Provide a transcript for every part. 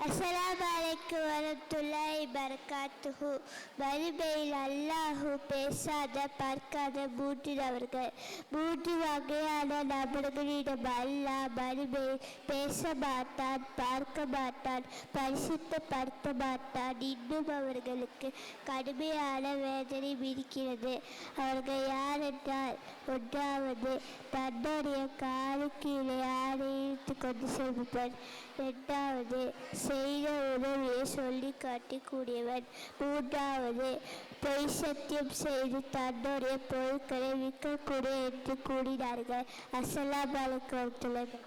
அஸ்ஸலாமு வரஹ்மத்துல்லாஹி வபரகாத்துஹு. மறுமையில் அல்லாஹு பேசாத பார்க்காத மூன்றினவர்கள். மூன்று வகையான நபர்களிடம் அல்லாஹ் மறுமையில் பேச மாட்டான், பார்க்க மாட்டான், பரிசுத்தப்படுத்த மாட்டான். இன்னும் அவர்களுக்கு கடுமையான வேதனை இருக்கிறது. அவர்கள் யாரென்றால், ஒன்றாவது தன்னுடைய காலு கீழே யாரை இழுத்து கொண்டு செல்பவன். இரண்டாவது செய்த உதவியை சொல்லி காட்டக்கூடியவன். மூன்றாவது பொய் சத்தியம் செய்து தன்னுடைய பொருட்களை விற்கக்கூடிய என்று கூறினார்கள். அஸ்ஸலாமு அலைக்கும் வரஹ்மத்துல்லாஹி.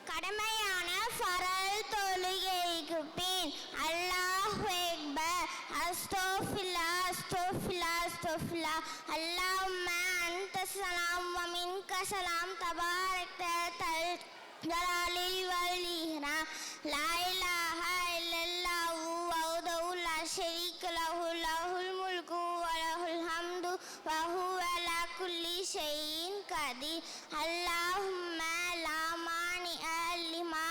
கடமையான ஃபரல் தொழுகைக்கு பின் அல்லாஹு அக்பர், அஸ்தக்ஃபிருல்லாஹ், அஸ்தக்ஃபிருல்லாஹ், அஸ்தக்ஃபிருல்லாஹ், அல்லாஹும்ம அன்த ஸலாம் வ மின்க ஸலாம், தபாரக்த தல் ஜலாலில் வல் இக்ராம், லா இலாஹா இல்லல்லாஹு வஹ்தஹு லா ஷரீக லஹு, லஹுல் முல்கு வ லஹுல் ஹம்து வ ஹுவ அலா குல்லி ஷைஇன் கதீர். அல்லாஹும்ம லா மானிஅ லிமா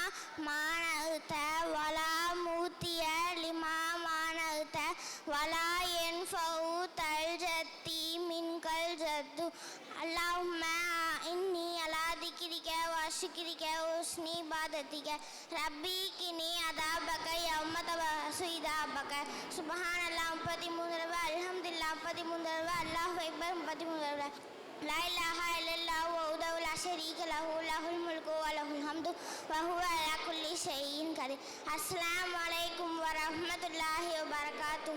மனஅத வலா மூதிய லிமா மனஅத வலா யன்ஃபஉ தல் ஜத்தி மின்கல் ஜத்து. அல்லாஹும்ம இன்னி அலா திக்ரிக வ ஷுக்ரிக வ ஹுஸ்னி இபாதத்திக. ரப்பி கினி அதாபக யௌம தபஅஸு இதாபக. சுப்ஹானல்லாஹ் 33 தடவை, அல்ஹம்துலில்லாஹ் 33 தடவை, அல்லாஹு அக்பர் 33 தடவை. லா இலாஹா இல்லல்லாஹு வஹ்தஹு லா ஷரீக லஹு, லஹுல் முல்கு வ லஹுல் ஹம்து வ ஹுவ அலா குல்லி ஷைஇன் கதீர். அஸ்ஸலாமு அலைக்கும் வரஹ்மத்துல்லாஹி வபரகாத்துஹு.